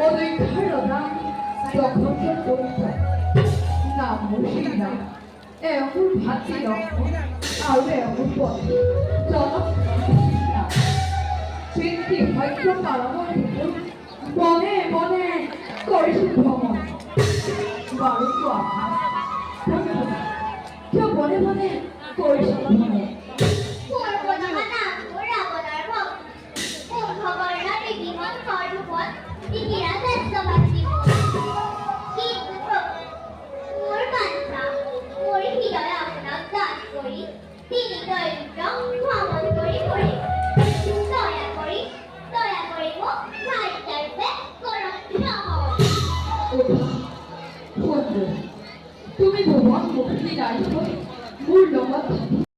어디가려나 여건전 보이다 나 무시나 애물 받지 않고 아왜 못봐 저는 무시나 진티 화이트 말아버리고 뭐네 거리신 병원 말을 좋아하 저 뭐네 거리신 병원 তুমি ভগবান মুক্তি নাই মূল লগত